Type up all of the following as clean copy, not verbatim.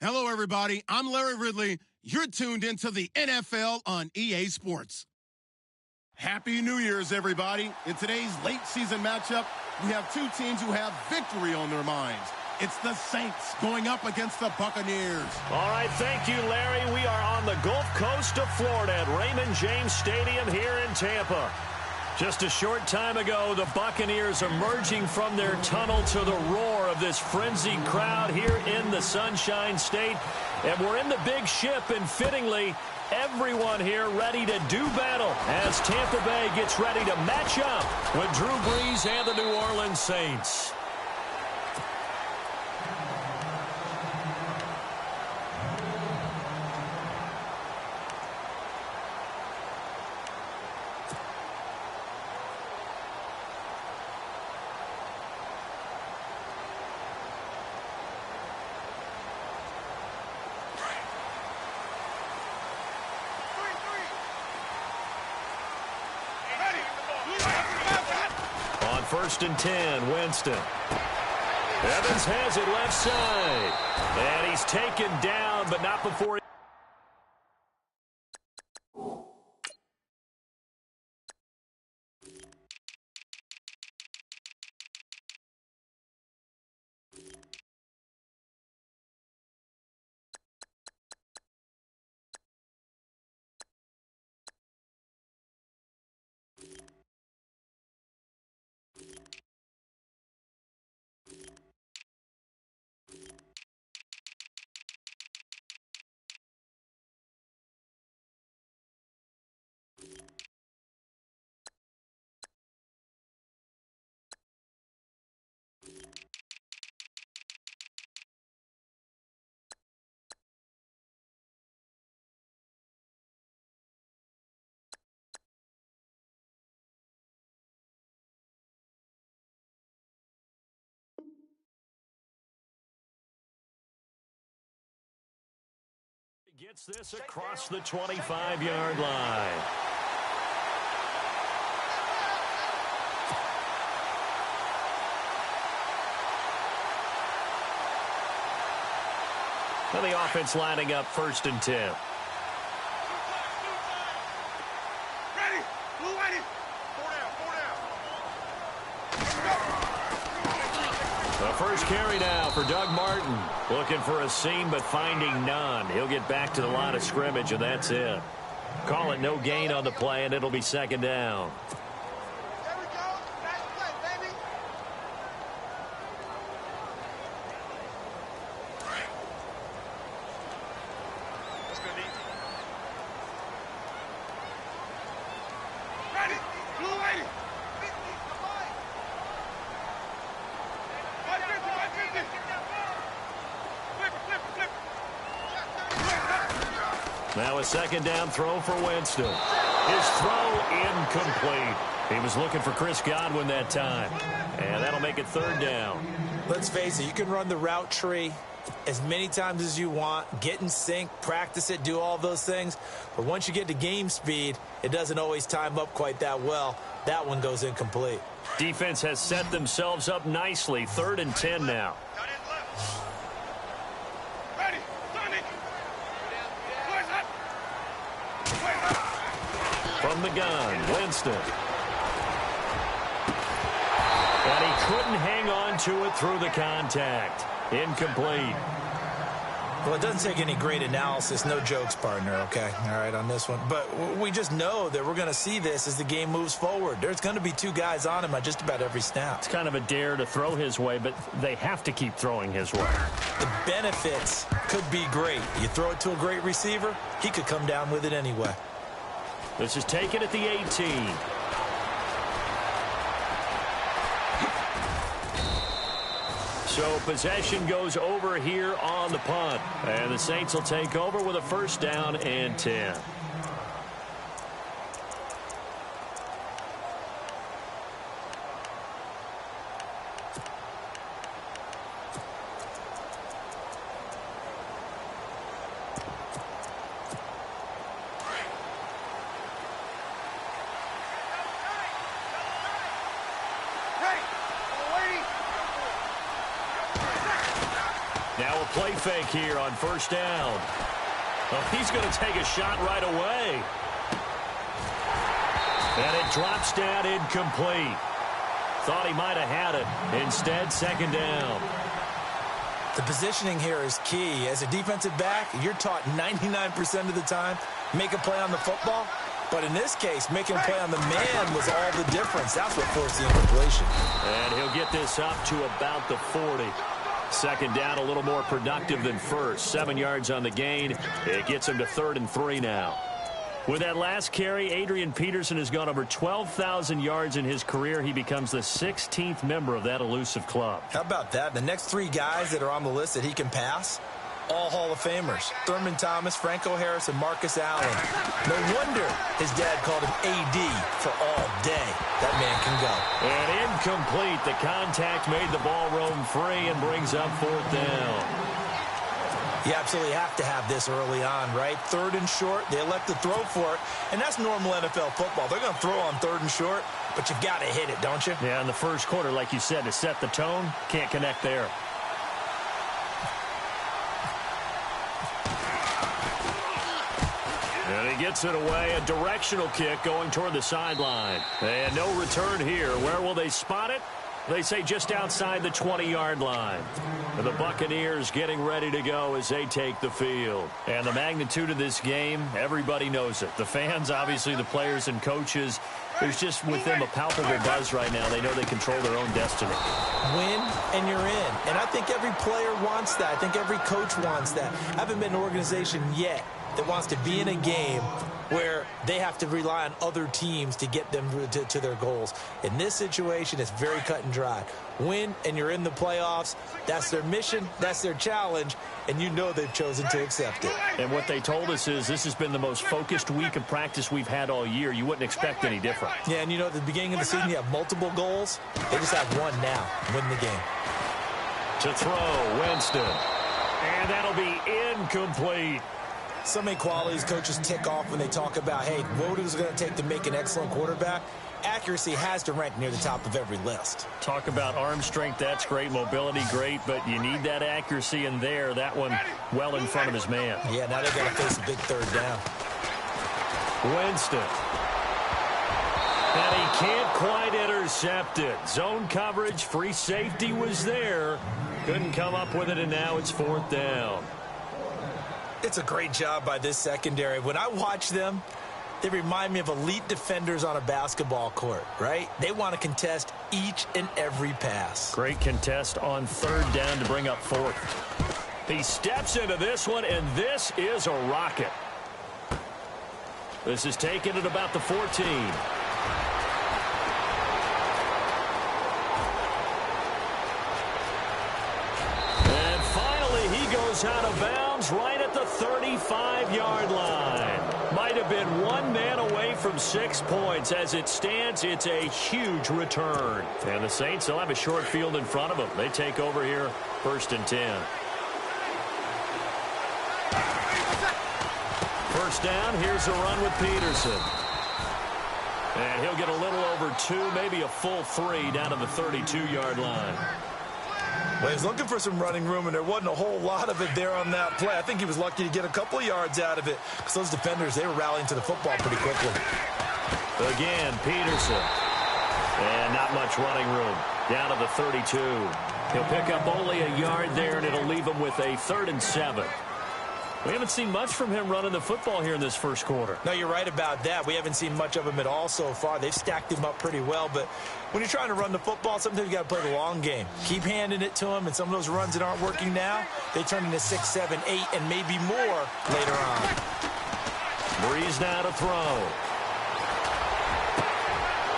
Hello, everybody. I'm Larry Ridley. You're tuned into the NFL on EA Sports. Happy New Year's, everybody. In today's late season matchup, we have two teams who have victory on their minds. It's the Saints going up against the Buccaneers. All right, thank you, Larry. We are on the Gulf Coast of Florida at Raymond James Stadium here in Tampa. Just a short time ago, the Buccaneers emerging from their tunnel to the roar of this frenzied crowd here in the Sunshine State. And we're in the big ship, and fittingly, everyone here ready to do battle as Tampa Bay gets ready to match up with Drew Brees and the New Orleans Saints. First and 10, Winston. Evans has it left side. And he's taken down, but not before he... Gets this across the 25-yard line. And the offense lining up first and 10. Ready. Blue ready. Four down. The first carry now for Doug Martin. Looking for a seam, but finding none. He'll get back to the line of scrimmage, and that's it. Call it no gain on the play, and it'll be second down. There we go. Nice play, baby. Let's go, D. Ready. Blue ready. 550. Now a second down throw for Winston. His throw incomplete. He was looking for Chris Godwin that time. And that'll make it third down. Let's face it, you can run the route tree as many times as you want, get in sync, practice it, do all those things. But once you get to game speed, it doesn't always time up quite that well. That one goes incomplete. Defense has set themselves up nicely. Third and 10 now. Ready. Sonic. From the gun, Winston. And he couldn't hang on to it through the contact. Incomplete. Well, it doesn't take any great analysis. No jokes, partner, okay? All right, on this one. But we just know that we're going to see this as the game moves forward. There's going to be two guys on him on just about every snap. It's kind of a dare to throw his way, but they have to keep throwing his way. The benefits could be great. You throw it to a great receiver, he could come down with it anyway. This is taken at the 18. So possession goes over here on the punt. And the Saints will take over with a first down and 10. Now little play fake here on first down. Oh, he's going to take a shot right away. And it drops down incomplete. Thought he might have had it. Instead, second down. The positioning here is key. As a defensive back, you're taught 99% of the time, make a play on the football. But in this case, making a play on the man was all the difference. That's what forced the incompletion. And he'll get this up to about the 40. Second down, a little more productive than first. 7 yards on the gain. It gets him to 3rd and 3 now. With that last carry, Adrian Peterson has gone over 12,000 yards in his career. He becomes the 16th member of that elusive club. How about that? The next 3 guys that are on the list that he can pass, all Hall of Famers. Thurman Thomas, Franco Harris, and Marcus Allen. No wonder his dad called him AD for all day. That man can go. And incomplete. The contact made the ball roam free and brings up 4th down. You absolutely have to have this early on, right? 3rd and short, they elect to throw for it, and that's normal NFL football. They're going to throw on 3rd and short, but you've got to hit it, don't you? Yeah, in the first quarter, like you said, to set the tone, can't connect there. And he gets it away, a directional kick going toward the sideline. And no return here. Where will they spot it? They say just outside the 20-yard line. And the Buccaneers getting ready to go as they take the field. And the magnitude of this game, everybody knows it. The fans, obviously the players and coaches. There's just with them a palpable buzz right now. They know they control their own destiny. Win and you're in. And I think every player wants that. I think every coach wants that. I haven't been in an organization yet that wants to be in a game where they have to rely on other teams to get them to their goals. In this situation, it's very cut and dry. Win, and you're in the playoffs. That's their mission. That's their challenge. And you know they've chosen to accept it. And what they told us is this has been the most focused week of practice we've had all year. You wouldn't expect any different. Yeah, and you know, at the beginning of the season, you have multiple goals. They just have one now. Win the game. To throw, Winston. And that'll be incomplete. So many qualities coaches tick off when they talk about, hey, what is it going to take to make an excellent quarterback? Accuracy has to rank near the top of every list. Talk about arm strength, that's great. Mobility, great, but you need that accuracy in there. That one well in front of his man. Yeah, now they've got to face a big 3rd down. Winston. And he can't quite intercept it. Zone coverage, free safety was there. Couldn't come up with it, and now it's 4th down. It's a great job by this secondary. When I watch them, they remind me of elite defenders on a basketball court, right? They want to contest each and every pass. Great contest on 3rd down to bring up 4th. He steps into this one, and this is a rocket. This is taken at about the 14. And finally, he goes out of bounds right at the 35-yard line. Might have been one man away from 6 points. As it stands, it's a huge return. And the Saints will have a short field in front of them. They take over here, 1st and 10. First down, here's a run with Peterson. And he'll get a little over 2, maybe a full 3 down to the 32-yard line. Well, he was looking for some running room, and there wasn't a whole lot of it there on that play. I think he was lucky to get a couple of yards out of it because those defenders, they were rallying to the football pretty quickly. Again, Peterson. And not much running room. Down to the 32. He'll pick up only a yard there, and it'll leave him with a 3rd and 7. We haven't seen much from him running the football here in this first quarter. No, you're right about that. We haven't seen much of him at all so far. They've stacked him up pretty well, but when you're trying to run the football, sometimes you got to play the long game. Keep handing it to him, and some of those runs that aren't working now, they turn into 6, 7, 8, and maybe more later on. Breeze now to throw.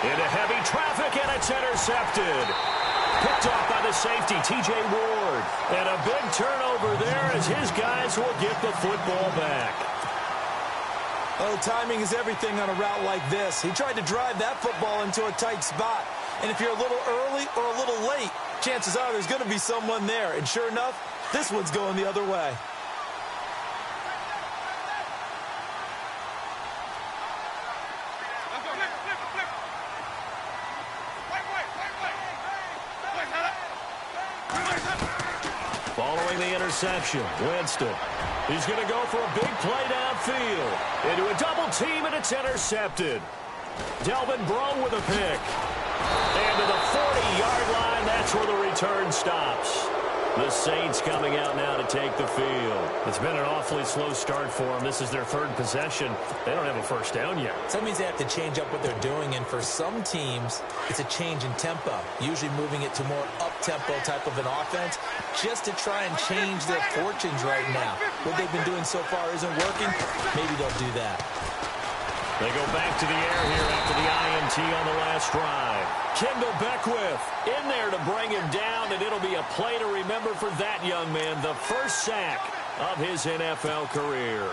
Into heavy traffic, and it's intercepted. Picked off by the safety, T.J. Ward. And a big turnover there as his guys will get the football back. Oh, timing is everything on a route like this. He tried to drive that football into a tight spot. And if you're a little early or a little late, chances are there's going to be someone there. And sure enough, this one's going the other way. throwing the interception. Winston. He's going to go for a big play downfield. Into a double team, and it's intercepted. Delvin Breaux with a pick. And to the 40-yard line, that's where the return stops. The Saints coming out now to take the field. It's been an awfully slow start for them. This is their third possession. They don't have a first down yet. So that means they have to change up what they're doing, and for some teams, it's a change in tempo, usually moving it to more up-tempo type of an offense, just to try and change their fortunes right now. What they've been doing so far isn't working. Maybe they'll do that. They go back to the air here after the INT on the last drive. Kendall Beckwith in there to bring him down, and it'll be a play to remember for that young man. The first sack of his NFL career.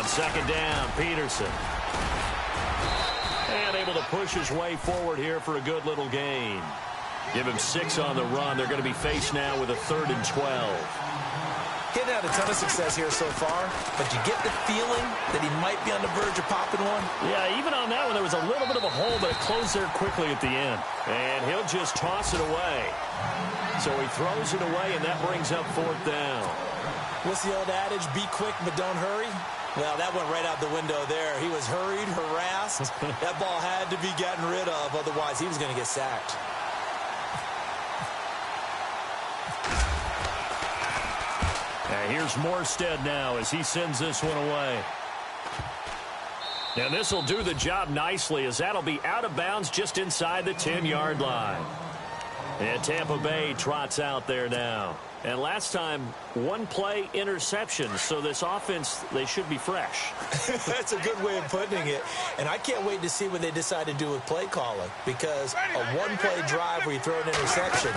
Second down, Peterson. And able to push his way forward here for a good little gain. Give him 6 on the run. They're going to be faced now with a 3rd and 12. Getting out a ton of success here so far, but you get the feeling that he might be on the verge of popping one. Yeah, even on that one, there was a little bit of a hole, but it closed there quickly at the end. And he'll just toss it away. So he throws it away, and that brings up 4th down. What's the old adage? Be quick, but don't hurry. Well, that went right out the window there. He was hurried, harassed. That ball had to be gotten rid of, otherwise he was going to get sacked. And here's Morstead now as he sends this one away. And this will do the job nicely, as that'll be out of bounds just inside the 10-yard line. And Tampa Bay trots out there now. And last time, 1 play interception. So this offense, they should be fresh. That's a good way of putting it. And I can't wait to see what they decide to do with play calling. Because a 1-play drive where you throw an interception,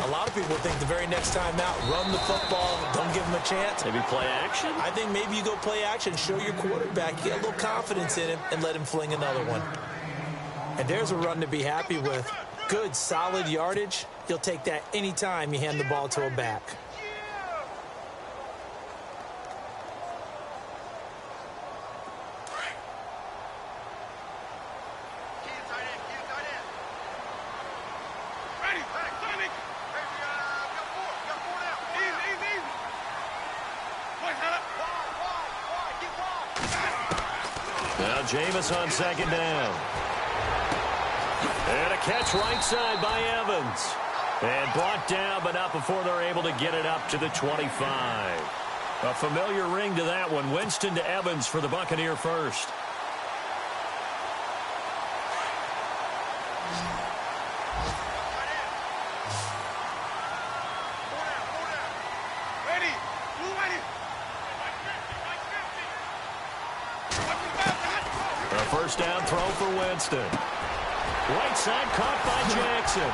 a lot of people think the very next time out, run the football, don't give them a chance. Maybe play action? I think maybe you go play action, show your quarterback, get a little confidence in him, and let him fling another one. And there's a run to be happy with. Good, solid yardage. You'll take that anytime you hand the ball to a back. Now Jameis on 2nd down. And a catch right side by Evans. And brought down, but not before they're able to get it up to the 25. A familiar ring to that one. Winston to Evans for the Buccaneer first. A first down throw for Winston. Right side caught by Jackson.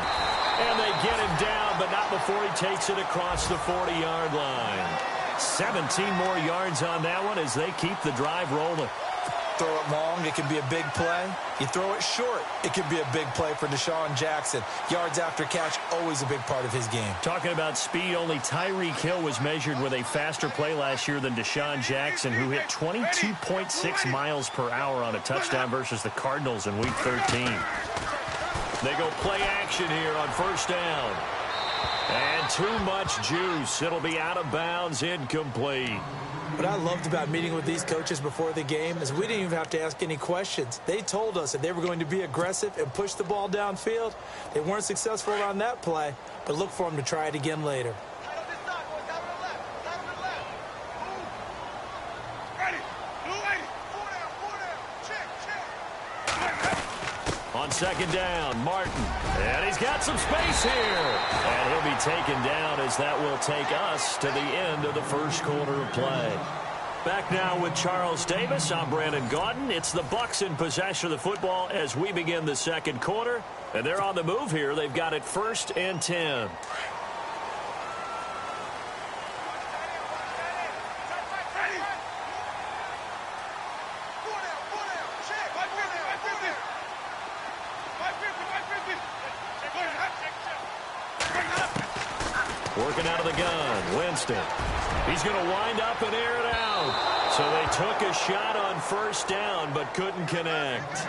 And they get him down, but not before he takes it across the 40-yard line. 17 more yards on that one as they keep the drive rolling. Throw it long, it can be a big play. You throw it short, it can be a big play for Deshaun Jackson. Yards after catch, always a big part of his game. Talking about speed, only Tyreek Hill was measured with a faster play last year than Deshaun Jackson, who hit 22.6 miles per hour on a touchdown versus the Cardinals in Week 13. They go play action here on first down. And too much juice. It'll be out of bounds, incomplete. What I loved about meeting with these coaches before the game is we didn't even have to ask any questions. They told us that they were going to be aggressive and push the ball downfield. They weren't successful on that play, but look for them to try it again later. On second down, Martin. And he's got some space here. And he'll be taken down as that will take us to the end of the first quarter of play. Back now with Charles Davis. I'm Brandon Gaudin. It's the Bucs in possession of the football as we begin the second quarter. And they're on the move here. They've got it 1st and 10. Working out of the gun, Winston. He's going to wind up and air it out. So they took a shot on first down, but couldn't connect.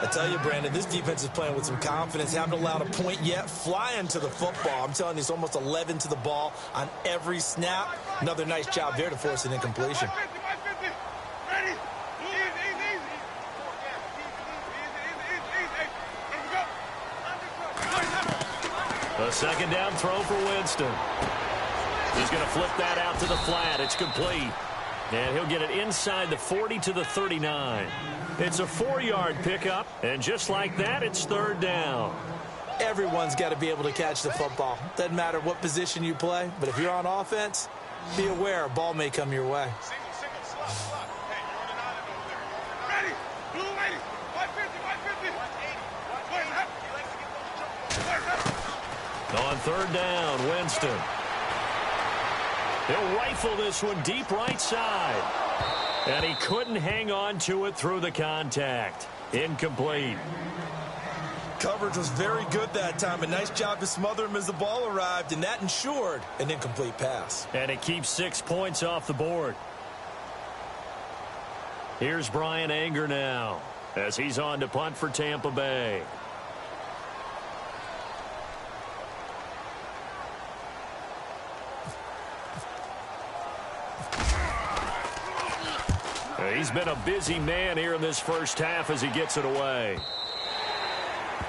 I tell you, Brandon, this defense is playing with some confidence. Haven't allowed a point yet. Flying to the football. I'm telling you, it's almost 11 to the ball on every snap. Another nice job there to force an incompletion. Ready? A second down throw for Winston. He's going to flip that out to the flat. It's complete. And he'll get it inside the 40 to the 39. It's a 4-yard pickup. And just like that, it's third down. Everyone's got to be able to catch the football. Doesn't matter what position you play, but if you're on offense, be aware a ball may come your way. Single, slot. Hey, you're on an island over there. Ready? Blue lady. 150. 150. On third down, Winston. He'll rifle this one deep right side. And he couldn't hang on to it through the contact. Incomplete. Coverage was very good that time. A nice job to smother him as the ball arrived, and that ensured an incomplete pass. And it keeps 6 points off the board. Here's Brian Anger now as he's on to punt for Tampa Bay. He's been a busy man here in this first half as he gets it away.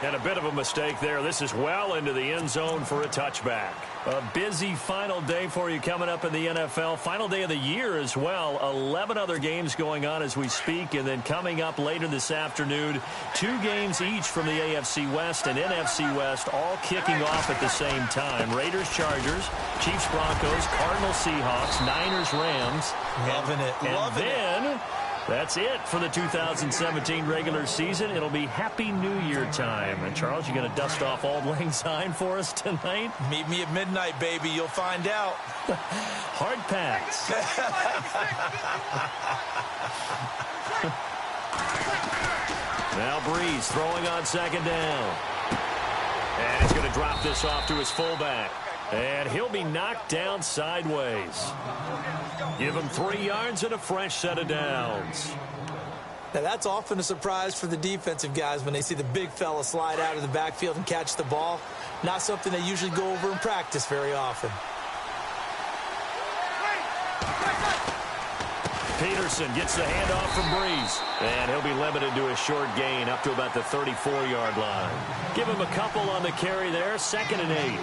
And a bit of a mistake there. This is well into the end zone for a touchback. A busy final day for you coming up in the NFL. Final day of the year as well. 11 other games going on as we speak. And then coming up later this afternoon, 2 games each from the AFC West and NFC West, all kicking off at the same time. Raiders, Chargers, Chiefs, Broncos, Cardinals, Seahawks, Niners, Rams. Loving it. Loving it. That's it for the 2017 regular season. It'll be Happy New Year time. And, Charles, you going to dust off Auld Lang Syne for us tonight? Meet me at midnight, baby. You'll find out. Hard pass. Now Breeze throwing on second down. And he's going to drop this off to his fullback. And he'll be knocked down sideways. Give him 3 yards and a fresh set of downs. Now, that's often a surprise for the defensive guys when they see the big fella slide out of the backfield and catch the ball. Not something they usually go over in practice very often. Peterson gets the handoff from Breeze. And he'll be limited to a short gain up to about the 34-yard line. Give him a couple on the carry there. 2nd and 8.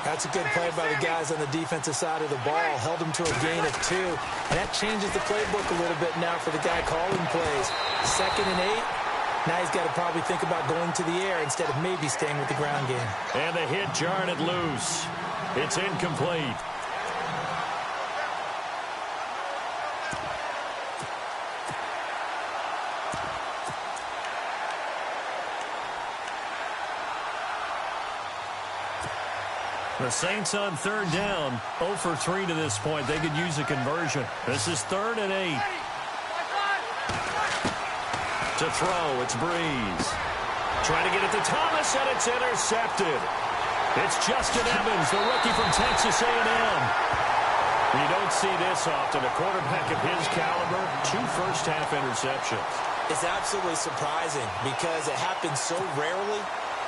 That's a good play by the guys on the defensive side of the ball. Held him to a gain of 2. And that changes the playbook a little bit now for the guy calling plays. 2nd and 8. Now he's got to probably think about going to the air instead of maybe staying with the ground game. And the hit jarred it loose. It's incomplete. The Saints on third down, 0 for 3 to this point. They could use a conversion. This is 3rd and 8. To throw, it's Breeze. Trying to get it to Thomas, and it's intercepted. It's Justin Evans, the rookie from Texas A&M. You don't see this often. A quarterback of his caliber, 2 first-half interceptions. It's absolutely surprising because it happens so rarely.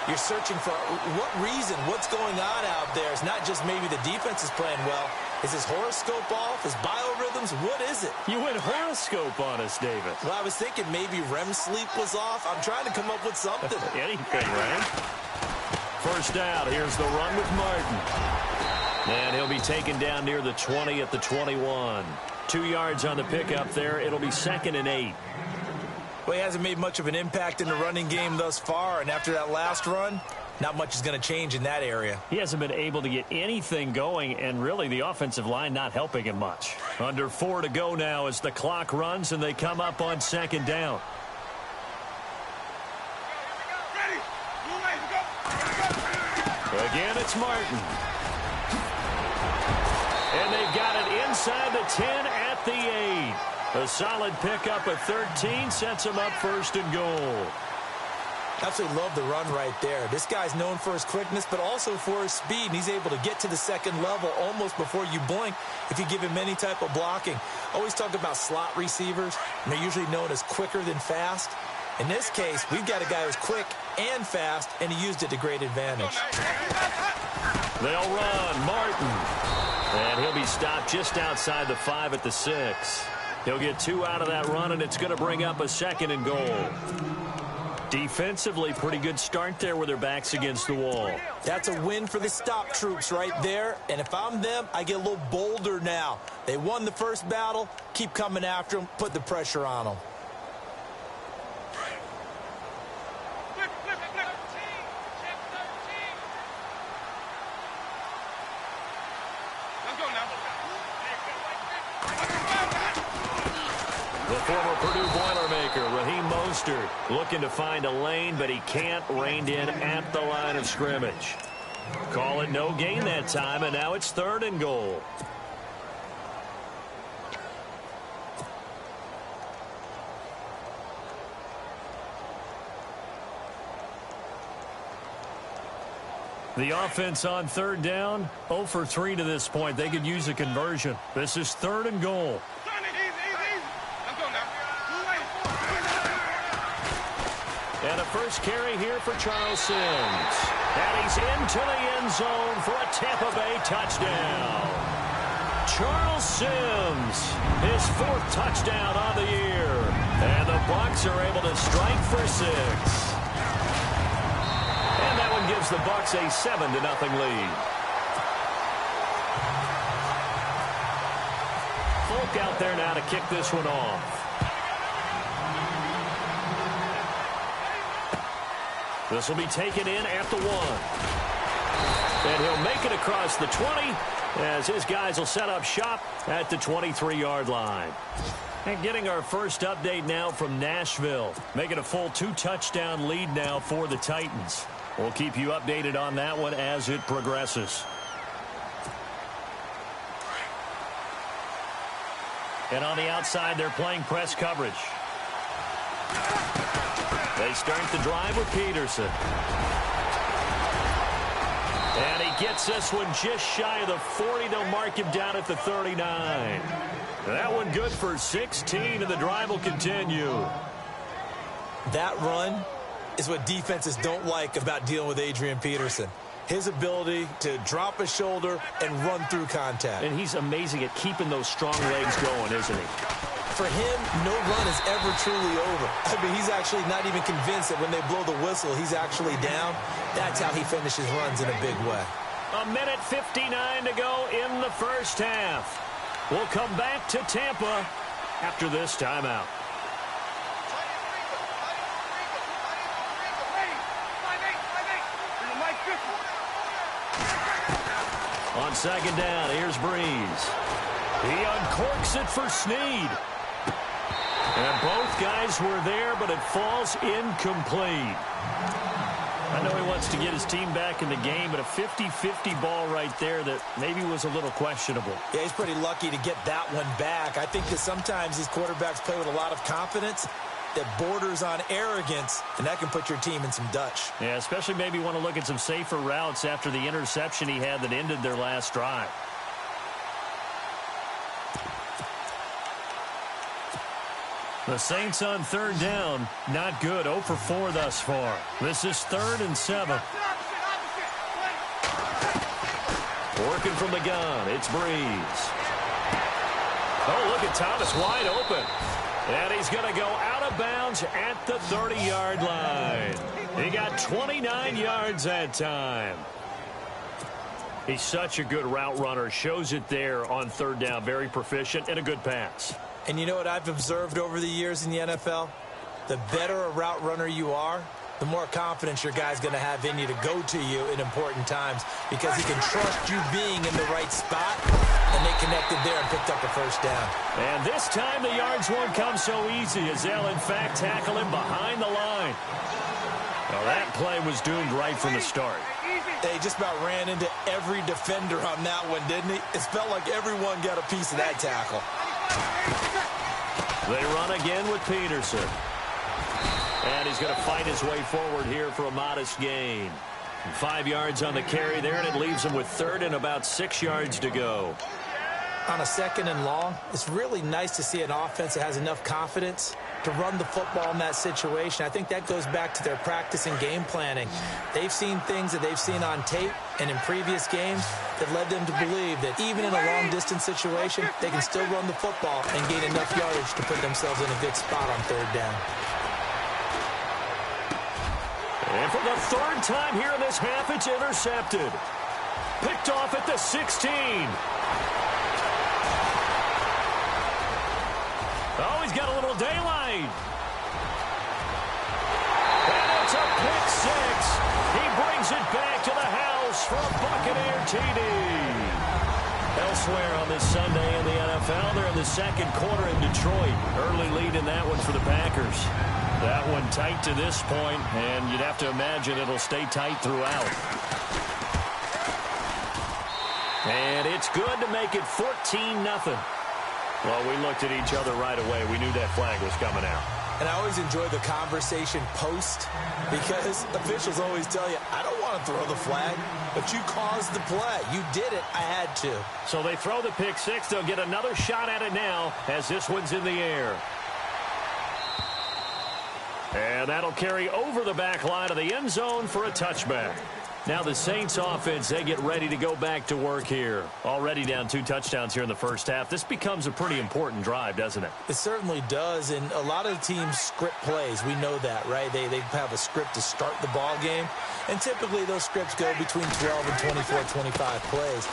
You're searching for what reason, what's going on out there. It's not just maybe the defense is playing well. Is his horoscope off? His biorhythms? What is it? You went horoscope on us, David. Well, I was thinking maybe REM sleep was off. I'm trying to come up with something. Anything, right? First down. Here's the run with Martin. And he'll be taken down near the 20 at the 21. 2 yards on the pickup there. It'll be 2nd and 8. Well, he hasn't made much of an impact in the running game thus far, and after that last run, not much is going to change in that area. He hasn't been able to get anything going, and really the offensive line not helping him much. Under 4 to go now as the clock runs, and they come up on 2nd down. Again, it's Martin. And they've got it inside the 10 at the 8. A solid pickup at 13 sets him up 1st and goal. Absolutely love the run right there. This guy's known for his quickness, but also for his speed, and he's able to get to the second level almost before you blink if you give him any type of blocking. Always talk about slot receivers, and they're usually known as quicker than fast. In this case, we've got a guy who's quick and fast, and he used it to great advantage. They'll run. Martin. And he'll be stopped just outside the 5 at the 6. He'll get 2 out of that run, and it's going to bring up a 2nd and goal. Defensively, pretty good start there with their backs against the wall. That's a win for the stop troops right there. And if I'm them, I get a little bolder now. They won the first battle. Keep coming after them. Put the pressure on them. The former Purdue Boilermaker, Raheem Mostert, looking to find a lane, but he can't, reined in at the line of scrimmage. Call it no gain that time, and now it's 3rd and goal. The offense on 3rd down, 0 for 3 to this point. They could use a conversion. This is 3rd and goal. And a first carry here for Charles Sims. And he's into the end zone for a Tampa Bay touchdown. Charles Sims, his 4th touchdown on the year. And the Bucs are able to strike for 6. And that one gives the Bucs a 7-0 lead. Folk out there now to kick this one off. This will be taken in at the 1. And he'll make it across the 20 as his guys will set up shop at the 23-yard line. And getting our first update now from Nashville, making a full 2-touchdown lead now for the Titans. We'll keep you updated on that one as it progresses. And on the outside, they're playing press coverage. They start the drive with Peterson. And he gets this one just shy of the 40. They'll mark him down at the 39. That one good for 16, and the drive will continue. That run is what defenses don't like about dealing with Adrian Peterson. His ability to drop a shoulder and run through contact. And he's amazing at keeping those strong legs going, isn't he? For him, no run is ever truly over. I mean, he's actually not even convinced that when they blow the whistle, he's actually down. That's how he finishes runs in a big way. 1:59 to go in the first half. We'll come back to Tampa after this timeout. On 2nd down, here's Breeze. He uncorks it for Snead. And both guys were there, but it falls incomplete. I know he wants to get his team back in the game, but a 50-50 ball right there that maybe was a little questionable. Yeah, he's pretty lucky to get that one back. I think that sometimes these quarterbacks play with a lot of confidence that borders on arrogance, and that can put your team in some Dutch. Yeah, especially maybe want to look at some safer routes after the interception he had that ended their last drive. The Saints on 3rd down, not good, 0 for 4 thus far. This is 3rd and 7. Working from the gun, it's Breeze. Oh, look at Thomas wide open. And he's going to go out of bounds at the 30-yard line. He got 29 yards that time. He's such a good route runner. Shows it there on 3rd down. Very proficient and a good pass. And you know what I've observed over the years in the NFL? The better a route runner you are, the more confidence your guy's going to have in you to go to you in important times because he can trust you being in the right spot, and they connected there and picked up the first down. And this time the yards won't come so easy as they'll, in fact, tackle him behind the line. Well, that play was doomed right from the start. They just about ran into every defender on that one, didn't he? It felt like everyone got a piece of that tackle. They run again with Peterson. And he's going to fight his way forward here for a modest gain. 5 yards on the carry there, and it leaves him with third and about 6 yards to go. On a 2nd and long, it's really nice to see an offense that has enough confidence to run the football in that situation. I think that goes back to their practice and game planning. They've seen things that they've seen on tape and in previous games that led them to believe that even in a long-distance situation, they can still run the football and gain enough yardage to put themselves in a good spot on 3rd down. And for the 3rd time here in this half, it's intercepted. Picked off at the 16. Oh, he's got a little daylight. And it's a pick 6. He brings it back to the house for a Buccaneer TD. Elsewhere on this Sunday in the NFL, they're in the 2nd quarter in Detroit. Early lead in that one for the Packers. That one tight to this point, and you'd have to imagine it'll stay tight throughout. And it's good to make it 14-0. Well, we looked at each other right away. We knew that flag was coming out. And I always enjoy the conversation post because officials always tell you, I don't want to throw the flag, but you caused the play. You did it. I had to. So they throw the pick 6. They'll get another shot at it now as this one's in the air. And that'll carry over the back line of the end zone for a touchback. Now the Saints offense, they get ready to go back to work here. Already down 2 touchdowns here in the first half. This becomes a pretty important drive, doesn't it? It certainly does, and a lot of the teams script plays. We know that, right? They have a script to start the ball game, and typically those scripts go between 12 and 24, 25 plays.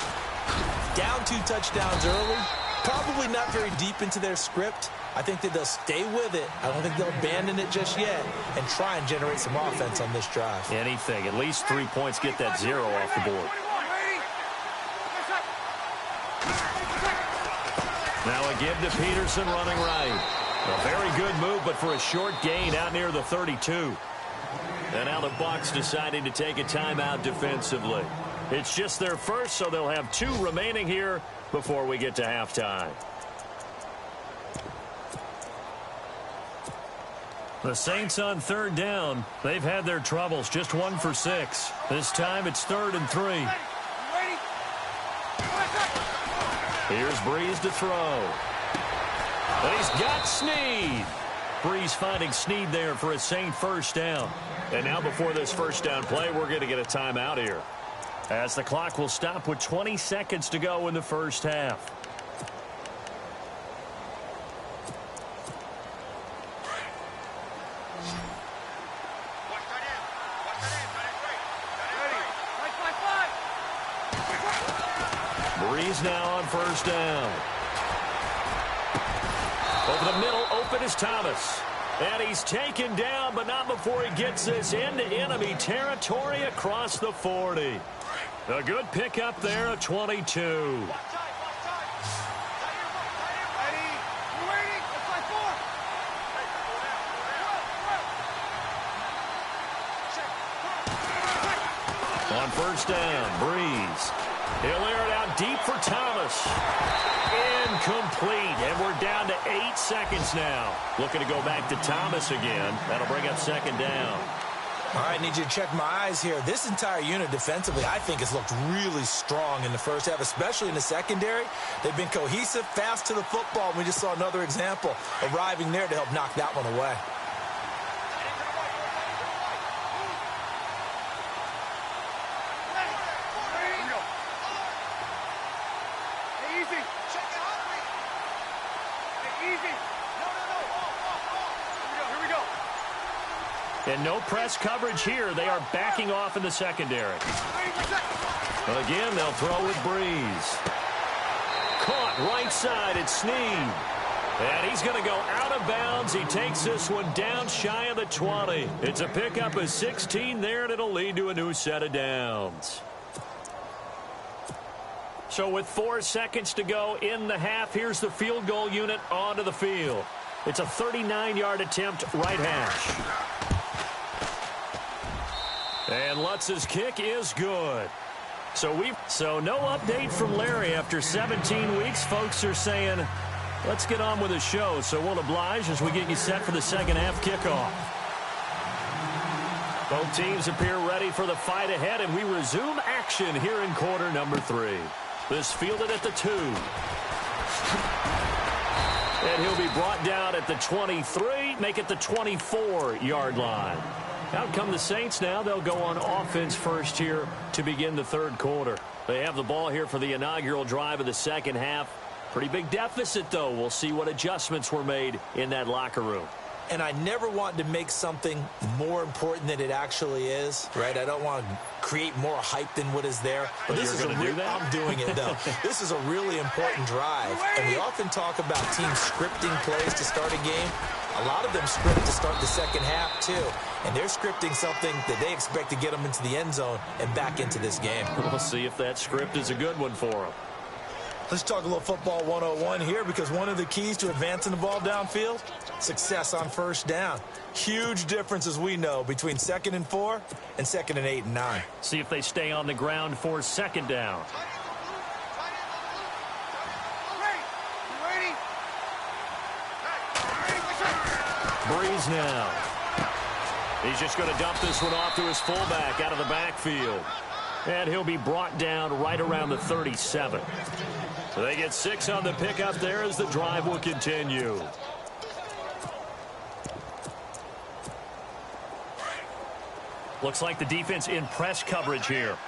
Down 2 touchdowns early, probably not very deep into their script. I think that they'll stay with it. I don't think they'll abandon it just yet and try and generate some offense on this drive. Anything. At least 3 points, get that 0 off the board. Now a give to Peterson running right. A very good move, but for a short gain out near the 32. And now the Bucs deciding to take a timeout defensively. It's just their first, so they'll have 2 remaining here before we get to halftime. The Saints on 3rd down. They've had their troubles. Just 1 for 6. This time it's 3rd and 3. Here's Breeze to throw. And he's got Snead. Breeze finding Snead there for a Saint first down. And now before this first down play, we're going to get a timeout here, as the clock will stop with 20 seconds to go in the first half. Breeze now on first down. Over the middle, open is Thomas. And he's taken down, but not before he gets this into enemy territory across the 40. A good pickup there at 22. On first down, Breeze. He'll air it out deep for Thomas. Incomplete, and we're down to 8 seconds now. Looking to go back to Thomas again. That'll bring up 2nd down. All right, need you to check my eyes here. This entire unit defensively, I think, has looked really strong in the first half, especially in the secondary. They've been cohesive, fast to the football. We just saw another example arriving there to help knock that one away. And no press coverage here. They are backing off in the secondary. Again, they'll throw with Breeze. Caught right side at Snead. And he's going to go out of bounds. He takes this one down shy of the 20. It's a pickup of 16 there, and it'll lead to a new set of downs. So with 4 seconds to go in the half, here's the field goal unit onto the field. It's a 39-yard attempt, right hash. And Lutz's kick is good. So no update from Larry after 17 weeks. Folks are saying, let's get on with the show. So we'll oblige as we get you set for the second half kickoff. Both teams appear ready for the fight ahead, and we resume action here in quarter number 3. This fielded at the 2. And he'll be brought down at the 23, make it the 24-yard line. Out come the Saints now. They'll go on offense first here to begin the third quarter. They have the ball here for the inaugural drive of the second half. Pretty big deficit, though. We'll see what adjustments were made in that locker room. And I never want to make something more important than it actually is, right? I don't want to create more hype than what is there. But this is I'm doing it, though. This is a really important drive. And we often talk about teams scripting plays to start a game. A lot of them script to start the second half, too. And they're scripting something that they expect to get them into the end zone and back into this game. We'll see if that script is a good one for them. Let's talk a little football 101 here, because one of the keys to advancing the ball downfield, success on first down. Huge difference, as we know, between 2nd and 4 and 2nd and 8 and 9. See if they stay on the ground for second down. Breeze now. He's just going to dump this one off to his fullback out of the backfield. And he'll be brought down right around the 37. So they get 6 on the pickup there as the drive will continue. Looks like the defense in press coverage here.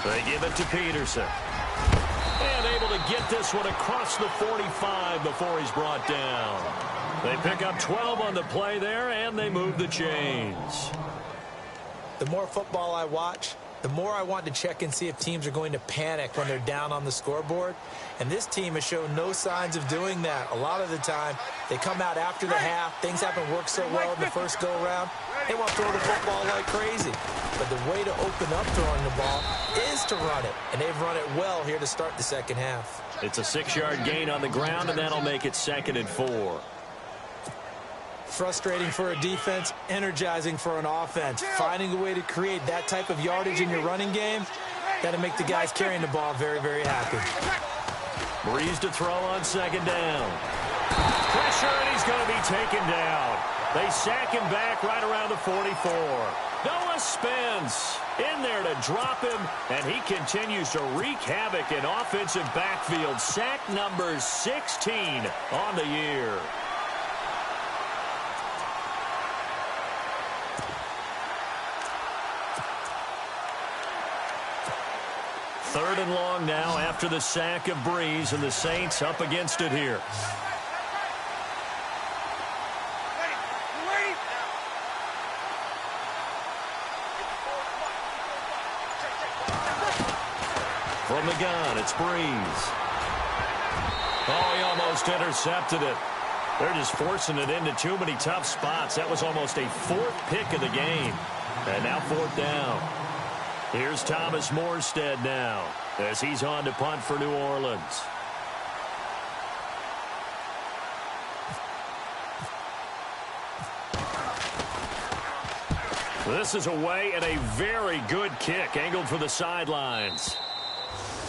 They give it to Peterson. And able to get this one across the 45 before he's brought down. They pick up 12 on the play there, and they move the chains. The more football I watch, the more I want to check and see if teams are going to panic when they're down on the scoreboard. And this team has shown no signs of doing that. A lot of the time, they come out after the half. Things haven't worked so well in the first go-around. They want to throw the football like crazy. But the way to open up throwing the ball is to run it. And they've run it well here to start the second half. It's a 6-yard gain on the ground, and that'll make it 2nd and 4. Frustrating for a defense, energizing for an offense. Finding a way to create that type of yardage in your running game, that'll make the guys carrying the ball very, very happy. Breeze to throw on second down. Pressure, and he's going to be taken down. They sack him back right around the 44. Noah Spence in there to drop him, and he continues to wreak havoc in offensive backfield. Sack number 16 on the year. Third and long now after the sack of Breeze, and the Saints up against it here. From the gun, it's Breeze. Oh, he almost intercepted it. They're just forcing it into too many tough spots. That was almost a 4th pick of the game. And now 4th down. Here's Thomas Morstead now as he's on to punt for New Orleans. This is away, and a very good kick angled for the sidelines.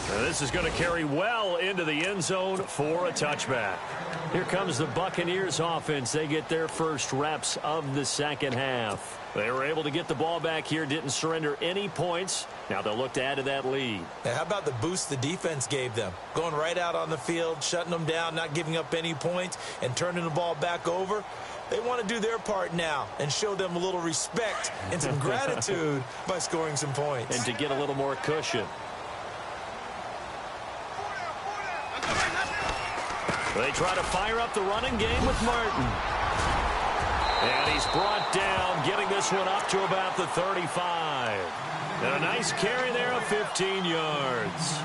Now this is going to carry well into the end zone for a touchback. Here comes the Buccaneers offense. They get their first reps of the second half. They were able to get the ball back here, didn't surrender any points. Now they'll look to add to that lead. Now, how about the boost the defense gave them? Going right out on the field, shutting them down, not giving up any points, and turning the ball back over. They want to do their part now and show them a little respect and some gratitude by scoring some points. And to get a little more cushion. They try to fire up the running game with Martin. And he's brought down, getting this one up to about the 35. And a nice carry there of 15 yards.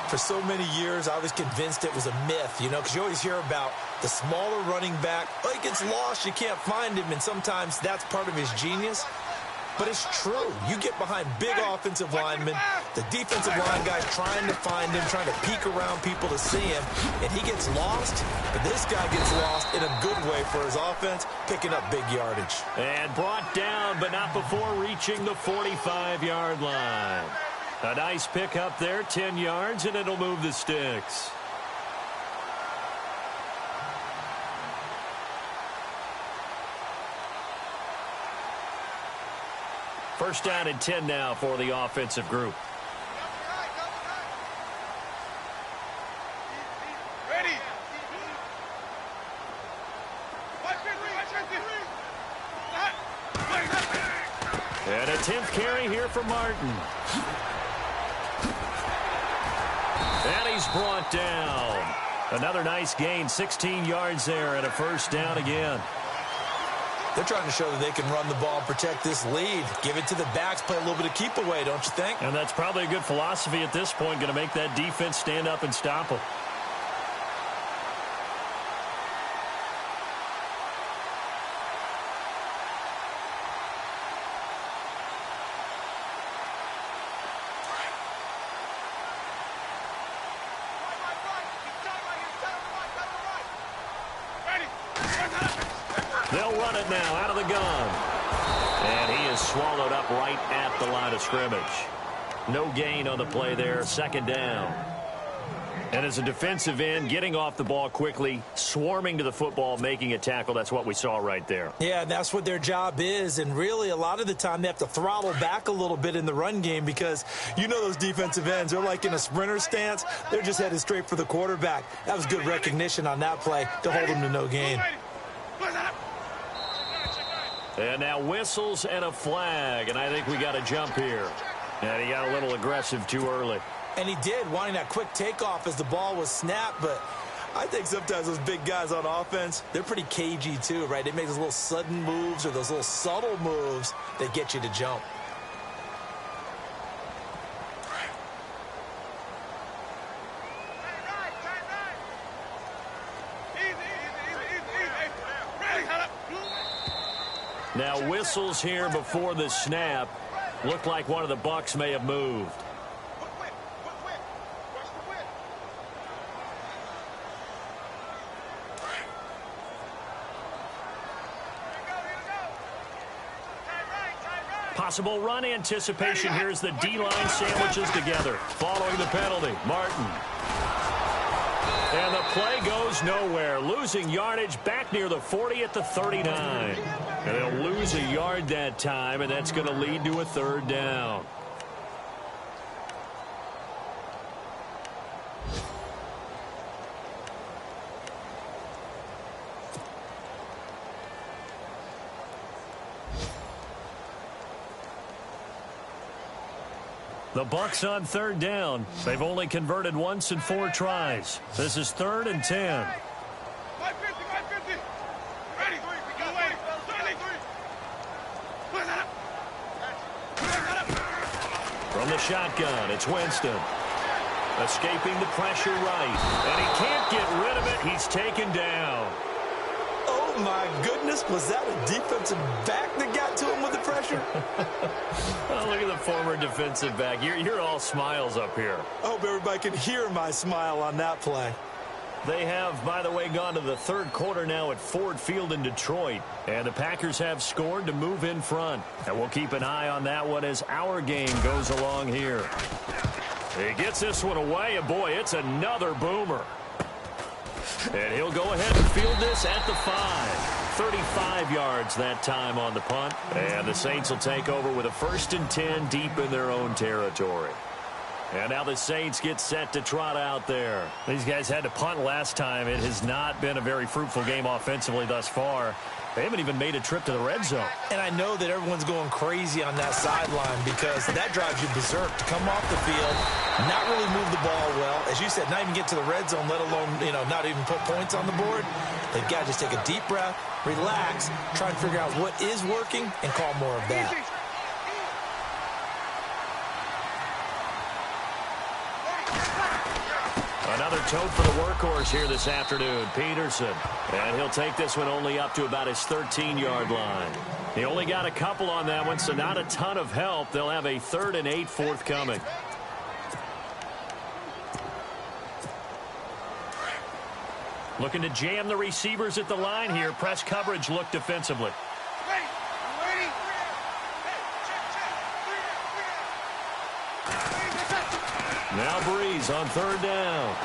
For so many years, I was convinced it was a myth, you know, because you always hear about the smaller running back. Oh, he gets lost, you can't find him, and sometimes that's part of his genius. But it's true. You get behind big offensive linemen, the defensive line guys trying to find him, trying to peek around people to see him, and he gets lost. But this guy gets lost in a good way for his offense, picking up big yardage. And brought down, but not before reaching the 45-yard line. A nice pick up there, 10 yards, and it'll move the sticks. First down and 10 now for the offensive group. Ready. And a 10th carry here for Martin. And he's brought down. Another nice gain, 16 yards there, and a first down again. They're trying to show that they can run the ball, protect this lead. Give it to the backs, play a little bit of keep away, don't you think? And that's probably a good philosophy at this point, going to make that defense stand up and stop them. They'll run it now out of the gun. And he is swallowed up right at the line of scrimmage. No gain on the play there, second down. And as a defensive end, getting off the ball quickly, swarming to the football, making a tackle, that's what we saw right there. Yeah, that's what their job is. And really, a lot of the time, they have to throttle back a little bit in the run game because you know those defensive ends, they're like in a sprinter stance. They're just headed straight for the quarterback. That was good recognition on that play to hold them to no gain. And now whistles and a flag, and I think we got a jump here. And he got a little aggressive too early. And he did, wanting that quick takeoff as the ball was snapped, but I think sometimes those big guys on offense, they're pretty cagey too, right? They make those little sudden moves or those little subtle moves that get you to jump. Now whistles here before the snap. Looked like one of the Bucs may have moved. Possible run anticipation here as the D-line sandwiches together. Following the penalty, Martin. And the play goes nowhere. Losing yardage back near the 40 at the 39. And they'll lose a yard that time, and that's going to lead to a third down. The Bucs on third down. They've only converted once in 4 tries. This is 3rd and 10. From the shotgun, it's Winston. Escaping the pressure right. And he can't get rid of it. He's taken down. Oh, my goodness. Was that a defensive back that got to him with the pressure? Oh, look at the former defensive back. You're all smiles up here. I hope everybody can hear my smile on that play. They have, by the way, gone to the third quarter now at Ford Field in Detroit. And the Packers have scored to move in front. And we'll keep an eye on that one as our game goes along here. He gets this one away, and boy, it's another boomer. And he'll go ahead and field this at the 5. 35 yards that time on the punt. And the Saints will take over with a 1st and 10 deep in their own territory. And now the Saints get set to trot out there. These guys had to punt last time. It has not been a very fruitful game offensively thus far. They haven't even made a trip to the red zone. And I know that everyone's going crazy on that sideline because that drives you berserk to come off the field, not really move the ball well. As you said, not even get to the red zone, let alone, not even put points on the board. They've got to just take a deep breath, relax, try and figure out what is working, and call more of that. Another tote for the workhorse here this afternoon, Peterson. And he'll take this one only up to about his 13-yard line. He only got a couple on that one, so not a ton of help. They'll have a 3rd and 8 forthcoming. Looking to jam the receivers at the line here. Press coverage look defensively. Now Breeze on third down.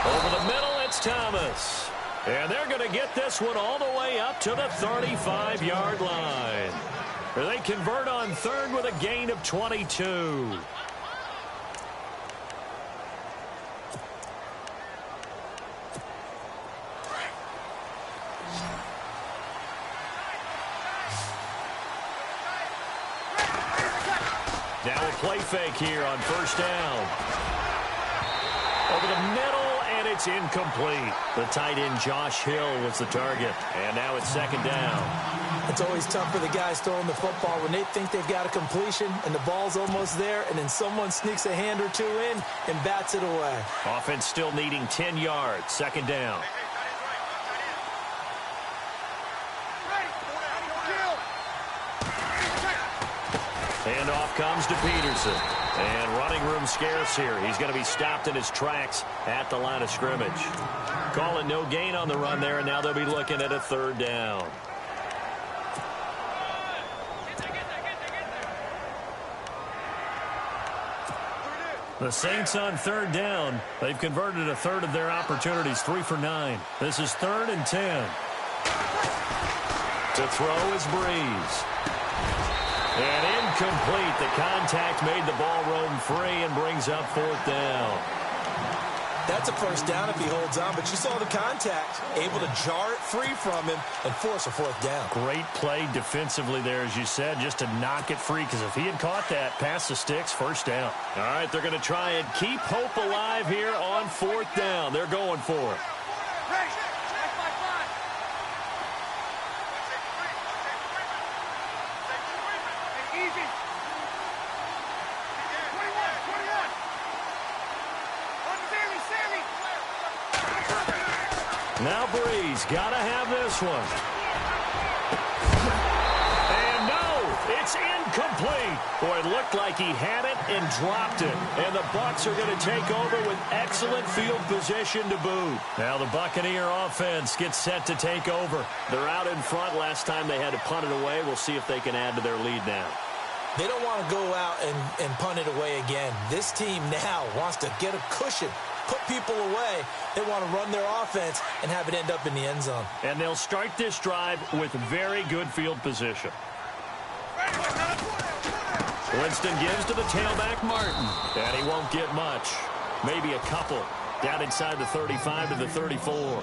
Over the middle, it's Thomas. And they're going to get this one all the way up to the 35-yard line. They convert on third with a gain of 22. Now a play fake here on first down. Over the middle, and it's incomplete. The tight end Josh Hill was the target. And now it's second down. It's always tough for the guys throwing the football when they think they've got a completion and the ball's almost there, and then someone sneaks a hand or two in and bats it away. Offense still needing 10 yards. Second down. Handoff comes to Peterson. And running room scarce here. He's going to be stopped in his tracks at the line of scrimmage. Calling no gain on the run there, and now they'll be looking at a third down. The Saints on third down. They've converted a third of their opportunities, 3 for 9. This is 3rd and 10. To throw is Breeze. And incomplete. The contact made the ball roam free and brings up 4th down. That's a first down if he holds on, but you saw the contact. Able to jar it free from him and force a 4th down. Great play defensively there, as you said, just to knock it free, because if he had caught that, pass the sticks, first down. All right, they're going to try and keep hope alive here on 4th down. They're going for it. Now Breeze, gotta have this one. And no, it's incomplete. Boy, it looked like he had it and dropped it. And the Bucs are going to take over with excellent field position to boot. Now the Buccaneer offense gets set to take over. They're out in front. Last time they had to punt it away. We'll see if they can add to their lead now. They don't want to go out and punt it away again. This team now wants to get a cushion, put people away. They want to run their offense and have it end up in the end zone. And they'll start this drive with very good field position. Winston gives to the tailback, Martin. And he won't get much. Maybe a couple. Down inside the 35 to the 34.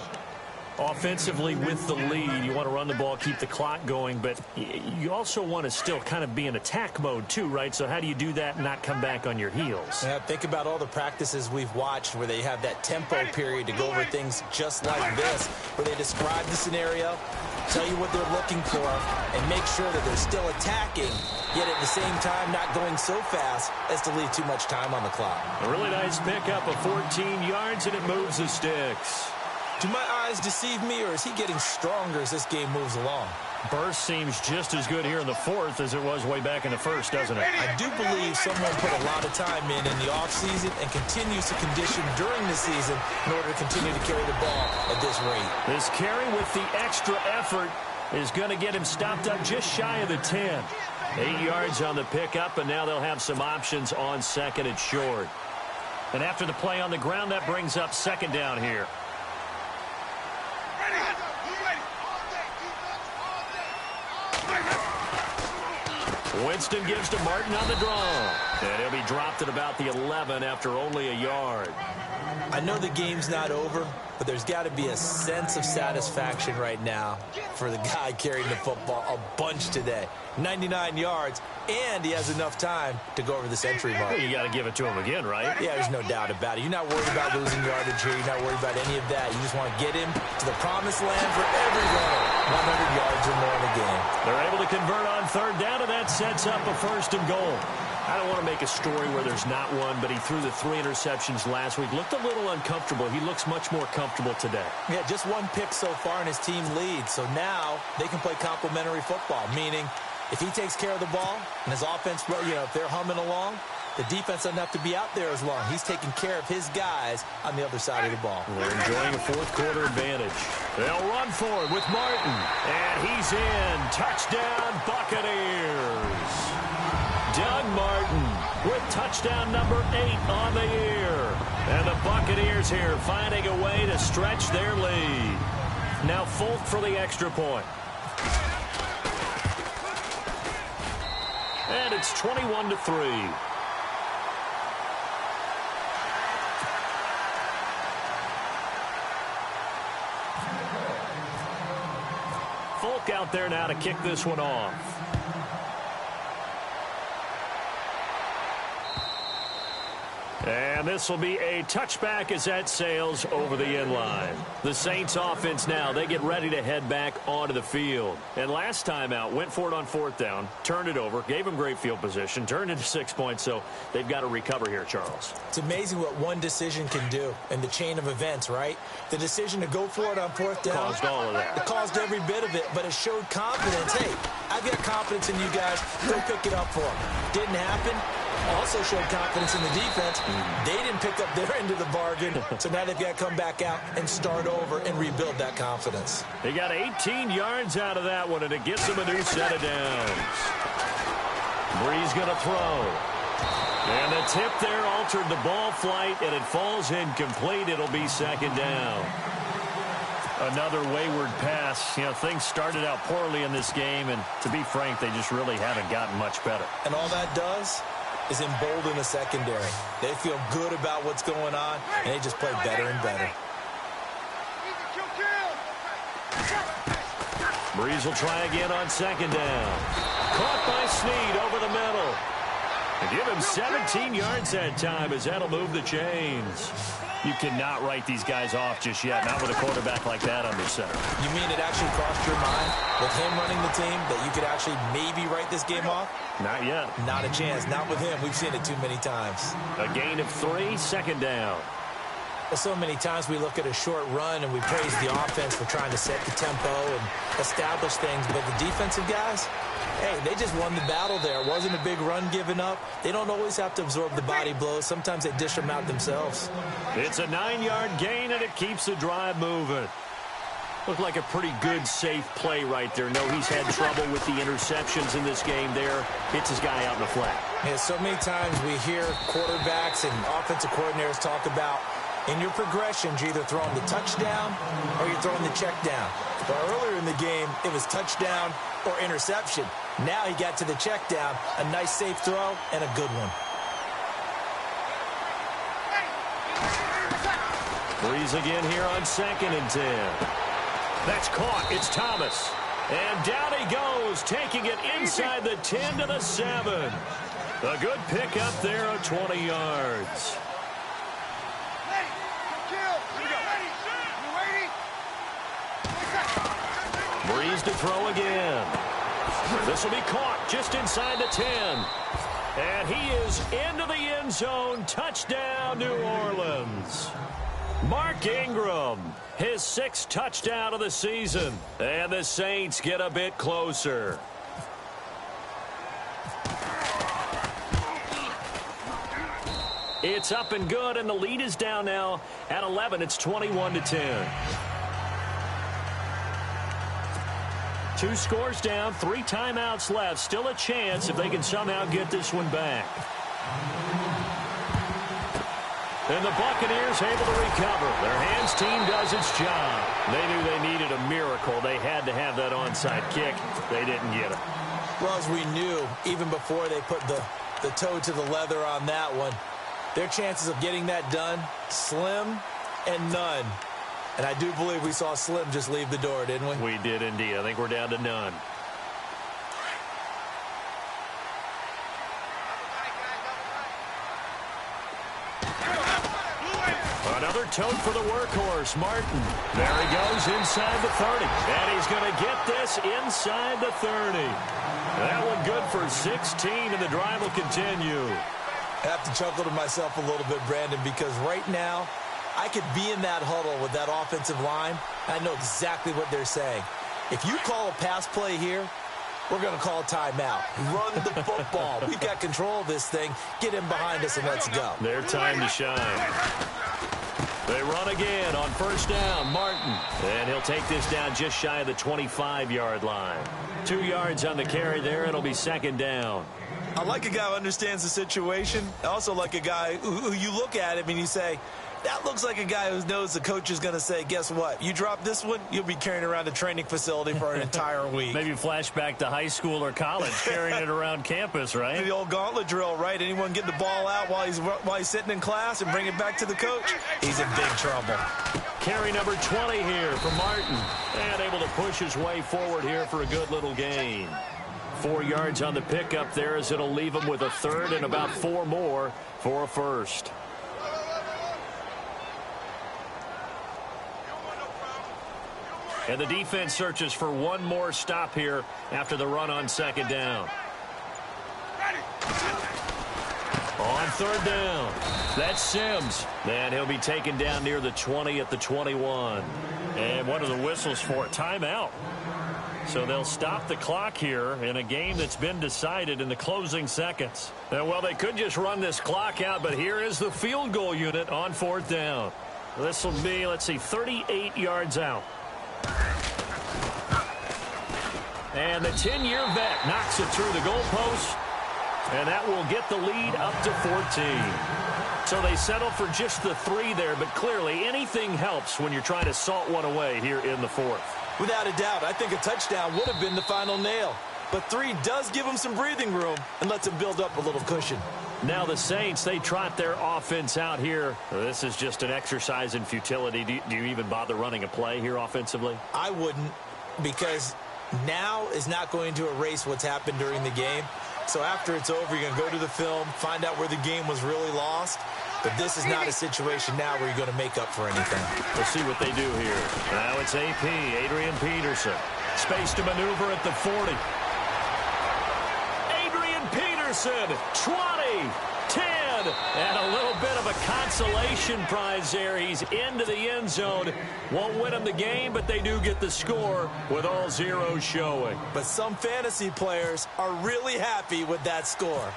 Offensively with the lead, you want to run the ball, keep the clock going, but you also want to still kind of be in attack mode too, right? So how do you do that and not come back on your heels? Yeah, think about all the practices we've watched where they have that tempo period to go over things just like this, where they describe the scenario, tell you what they're looking for, and make sure that they're still attacking, yet at the same time not going so fast as to leave too much time on the clock. A really nice pickup of 14 yards, and it moves the sticks. Do my eyes deceive me, or is he getting stronger as this game moves along? Burst seems just as good here in the 4th as it was way back in the 1st, doesn't it? I do believe someone put a lot of time in the offseason and continues to condition during the season in order to continue to carry the ball at this rate. This carry with the extra effort is going to get him stopped up just shy of the 10. 8 yards on the pickup, and now they'll have some options on 2nd and short. And after the play on the ground, that brings up 2nd down here. Winston gives to Martin on the draw. And he'll be dropped at about the 11 after only a yard. I know the game's not over, but there's got to be a sense of satisfaction right now for the guy carrying the football a bunch today. 99 yards, and he has enough time to go over the century mark. Well, you got to give it to him again, right? Yeah, there's no doubt about it. You're not worried about losing yardage here. You're not worried about any of that. You just want to get him to the promised land for every runner. 100 yards or more in the game. They're able to convert on 3rd down, and that sets up a 1st and goal. I don't want to make a story where there's not one, but he threw the 3 interceptions last week. Looked a little uncomfortable. He looks much more comfortable today. Yeah, just 1 pick so far, and his team leads. So now they can play complementary football, meaning if he takes care of the ball and his offense, if they're humming along, the defense doesn't have to be out there as long. He's taking care of his guys on the other side of the ball. They're enjoying a 4th quarter advantage. They'll run for it with Martin. And he's in. Touchdown, Buccaneers. Doug Martin with touchdown number 8 on the year. And the Buccaneers here finding a way to stretch their lead. Now Folk for the extra point. And it's 21-3. Folk out there now to kick this one off. And this will be a touchback as that sails over the end line. The Saints offense now, they get ready to head back onto the field. And last time out, went for it on 4th down, turned it over, gave them great field position, turned into 6 points, so they've got to recover here, Charles. It's amazing what one decision can do in the chain of events, right? The decision to go for it on 4th down. Caused all of that. It caused every bit of it, but it showed confidence. Hey, I've got confidence in you guys. Go pick it up for them. Didn't happen. Also showed confidence in the defense. They didn't pick up their end of the bargain, so now they've got to come back out and start over and rebuild that confidence. They got 18 yards out of that one, and it gets them a new set of downs. Breeze going to throw. And the tip there altered the ball flight, and it falls incomplete. It'll be 2nd down. Another wayward pass. You know, things started out poorly in this game, and to be frank, they just really haven't gotten much better. And all that does is embolden the secondary. They feel good about what's going on, and they just play better and better. Breeze will try again on 2nd down. Caught by Snead over the middle. And give him 17 yards that time as that'll move the chains. You cannot write these guys off just yet, not with a quarterback like that under center. You mean it actually crossed your mind with him running the team that you could actually maybe write this game off? Not yet. Not a chance. Not with him. We've seen it too many times. A gain of 3, 2nd down. Well, so many times we look at a short run and we praise the offense for trying to set the tempo and establish things, but the defensive guys, hey, they just won the battle there. It wasn't a big run given up. They don't always have to absorb the body blows. Sometimes they dish them out themselves. It's a 9-yard gain, and it keeps the drive moving. Looked like a pretty good, safe play right there. No, he's had trouble with the interceptions in this game there. Hits his guy out in the flat. Yeah, so many times we hear quarterbacks and offensive coordinators talk about in your progressions, you're either throwing the touchdown or you're throwing the check down. Well, earlier in the game, it was touchdown or interception. Now he got to the check down, a nice safe throw, and a good one. Breeze again here on 2nd and 10. That's caught. It's Thomas. And down he goes, taking it inside the 10 to the 7. A good pickup there of 20 yards. Breeze to throw again. This will be caught just inside the 10. And he is into the end zone. Touchdown, New Orleans. Mark Ingram, his 6th touchdown of the season. And the Saints get a bit closer. It's up and good, and the lead is down now at 11. It's 21-10. 2 scores down, 3 timeouts left. Still a chance if they can somehow get this one back. And the Buccaneers able to recover. Their hands team does its job. They knew they needed a miracle. They had to have that onside kick. They didn't get it. Well, as we knew, even before they put the toe to the leather on that one, their chances of getting that done, slim and none. And I do believe we saw Slim just leave the door, didn't we? We did indeed. I think we're down to none. Another tote for the workhorse, Martin. There he goes inside the 30. And he's going to get this inside the 30. That one good for 16, and the drive will continue. I have to chuckle to myself a little bit, Brandon, because right now, I could be in that huddle with that offensive line. I know exactly what they're saying. If you call a pass play here, we're going to call a timeout. Run the football. We've got control of this thing. Get him behind us and let's go. Their time to shine. They run again on first down. Martin. And he'll take this down just shy of the 25-yard line. 2 yards on the carry there. It'll be second down. I like a guy who understands the situation. I also like a guy who you look at him and you say, that looks like a guy who knows the coach is going to say, guess what? You drop this one, you'll be carrying around a training facility for an entire week. Maybe flashback to high school or college, carrying it around campus, right? The old gauntlet drill, right? Anyone get the ball out while he's sitting in class and bring it back to the coach? He's in big trouble. Carry number 20 here for Martin. And able to push his way forward here for a good little gain. 4 yards on the pickup there as it'll leave him with a third and about 4 more for a first. And the defense searches for one more stop here after the run on second down. On third down, that's Sims. And he'll be taken down near the 20 at the 21. And one of the whistles for a timeout. So they'll stop the clock here in a game that's been decided in the closing seconds. And, well, they could just run this clock out, but here is the field goal unit on fourth down. This will be, let's see, 38 yards out. And the 10-year vet knocks it through the goalpost, and that will get the lead up to 14. So they settle for just the 3 there, but clearly anything helps when you're trying to salt one away here in the fourth. Without a doubt, I think a touchdown would have been the final nail. But 3 does give them some breathing room and lets them build up a little cushion. Now the Saints, they trot their offense out here. This is just an exercise in futility. Do you even bother running a play here offensively? I wouldn't, because now is not going to erase what's happened during the game. So after it's over, you're going to go to the film, find out where the game was really lost. But this is not a situation now where you're going to make up for anything. We'll see what they do here. Now it's AP, Adrian Peterson. Space to maneuver at the 40. Adrian Peterson, 20, 10, and a little bit of a consolation prize there. He's into the end zone. Won't win him the game, but they do get the score with all zeros showing. But some fantasy players are really happy with that score.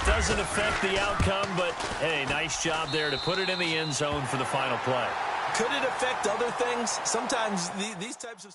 Doesn't affect the outcome, but, hey, nice job there to put it in the end zone for the final play. Could it affect other things? Sometimes these types of...